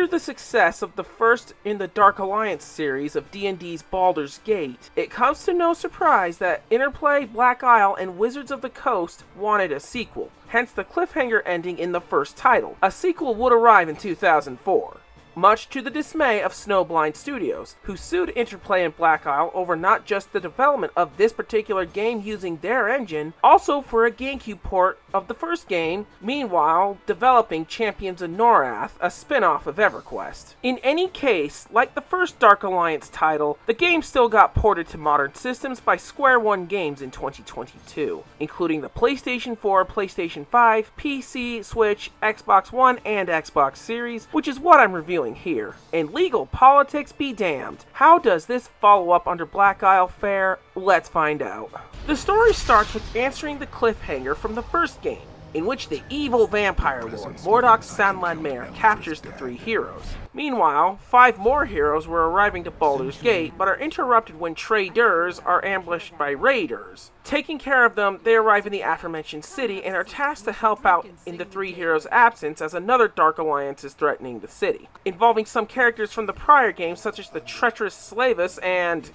After the success of the first in the Dark Alliance series of D&D's Baldur's Gate, it comes to no surprise that Interplay, Black Isle, and Wizards of the Coast wanted a sequel, hence the cliffhanger ending in the first title. A sequel would arrive in 2004. Much to the dismay of Snowblind Studios, who sued Interplay and Black Isle over not just the development of this particular game using their engine, also for a GameCube port of the first game, meanwhile developing Champions of Norath, a spin-off of EverQuest. In any case, like the first Dark Alliance title, the game still got ported to modern systems by Square One Games in 2022, including the PlayStation 4, PlayStation 5, PC, Switch, Xbox One, and Xbox Series, which is what I'm reviewing here. And legal politics be damned. How does this follow up under Black Isle fare? Let's find out. The story starts with answering the cliffhanger from the first game, in which the evil vampire lord, Mordok Sanlanmare, captures the three heroes. Meanwhile, 5 more heroes were arriving to Baldur's Gate, but are interrupted when traders are ambushed by raiders. Taking care of them, they arrive in the aforementioned city and are tasked to help out in the 3 heroes' absence as another Dark Alliance is threatening the city, involving some characters from the prior games such as the treacherous Slavus and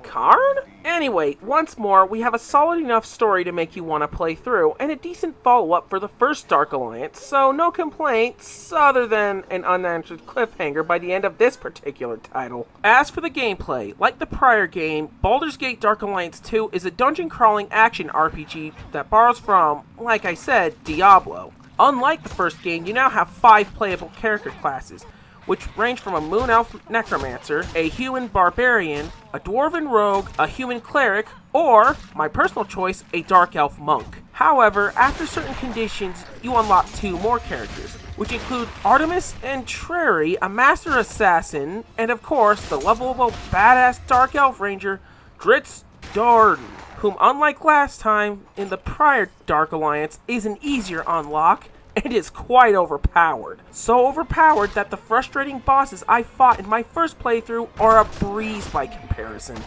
Karn? Anyway, once more, we have a solid enough story to make you want to play through, and a decent follow-up for the first Dark Alliance, so no complaints other than an unanswered cliffhanger by the end of this particular title. As for the gameplay, like the prior game, Baldur's Gate Dark Alliance 2 is a dungeon-crawling action RPG that borrows from, like I said, Diablo. Unlike the first game, you now have 5 playable character classes, which range from a Moon Elf Necromancer, a Human Barbarian, a Dwarven Rogue, a Human Cleric, or, my personal choice, a Dark Elf Monk. However, after certain conditions, you unlock 2 more characters, which include Artemis Entreri, a Master Assassin, and of course, the lovable badass Dark Elf Ranger, Dritz Darden, whom unlike last time in the prior Dark Alliance, is an easier unlock, and is quite overpowered. So overpowered that the frustrating bosses I fought in my first playthrough are a breeze by comparison.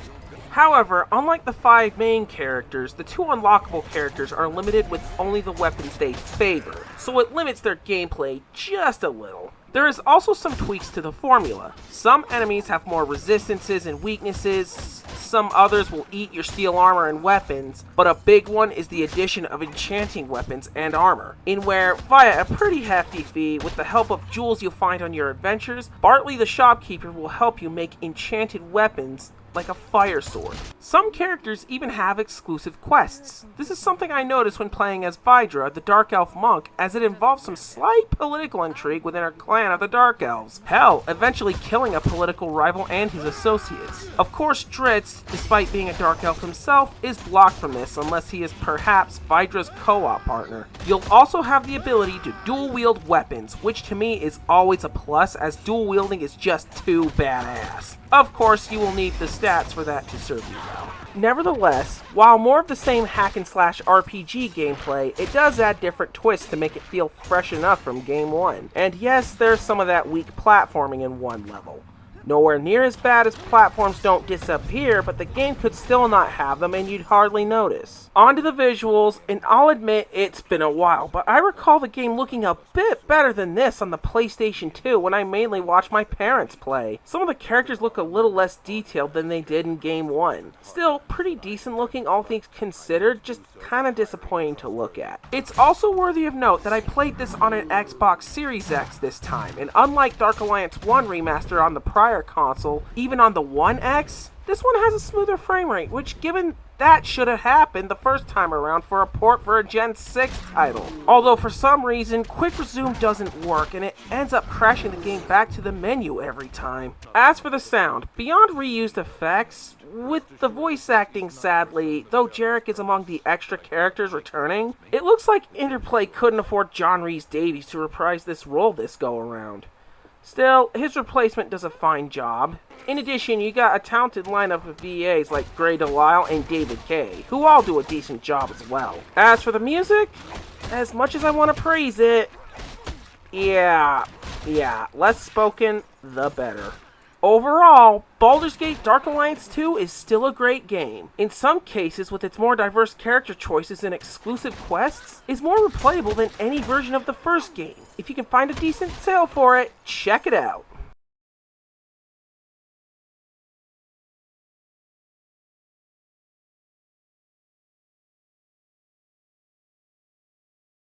However, unlike the 5 main characters, the 2 unlockable characters are limited with only the weapons they favor, so it limits their gameplay just a little. There is also some tweaks to the formula. Some enemies have more resistances and weaknesses, some others will eat your steel armor and weapons, but a big one is the addition of enchanting weapons and armor, in where, via a pretty hefty fee, with the help of jewels you'll find on your adventures, Bartley the shopkeeper will help you make enchanted weapons like a fire sword. Some characters even have exclusive quests. This is something I noticed when playing as Vidra, the Dark Elf Monk, as it involves some slight political intrigue within our clan of the Dark Elves. Hell, eventually killing a political rival and his associates. Of course, Dritz, despite being a Dark Elf himself, is blocked from this unless he is perhaps Vidra's co-op partner. You'll also have the ability to dual-wield weapons, which to me is always a plus, as dual wielding is just too badass. Of course, you will need the stats for that to serve you well. Nevertheless, while more of the same hack-and-slash RPG gameplay, it does add different twists to make it feel fresh enough from Game 1. And yes, there's some of that weak platforming in one level. Nowhere near as bad as platforms don't disappear, but the game could still not have them and you'd hardly notice. On to the visuals, and I'll admit it's been a while, but I recall the game looking a bit better than this on the PlayStation 2 when I mainly watched my parents play. Some of the characters look a little less detailed than they did in Game 1. Still, pretty decent looking all things considered, just kinda disappointing to look at. It's also worthy of note that I played this on an Xbox Series X this time, and unlike Dark Alliance 1 Remaster on the prior console, even on the One X, this one has a smoother frame rate, which given that should have happened the first time around for a port for a Gen 6 title. Although for some reason, Quick Resume doesn't work and it ends up crashing the game back to the menu every time. As for the sound, beyond reused effects, with the voice acting sadly, though Jarek is among the extra characters returning, it looks like Interplay couldn't afford John Rhys-Davies to reprise this role this go around. Still, his replacement does a fine job. In addition, you got a talented lineup of VAs like Gray Delisle and David Kay, who all do a decent job as well. As for the music, as much as I want to praise it, yeah, less spoken, the better. Overall, Baldur's Gate Dark Alliance 2 is still a great game. In some cases, with its more diverse character choices and exclusive quests, is more replayable than any version of the first game. If you can find a decent sale for it, check it out.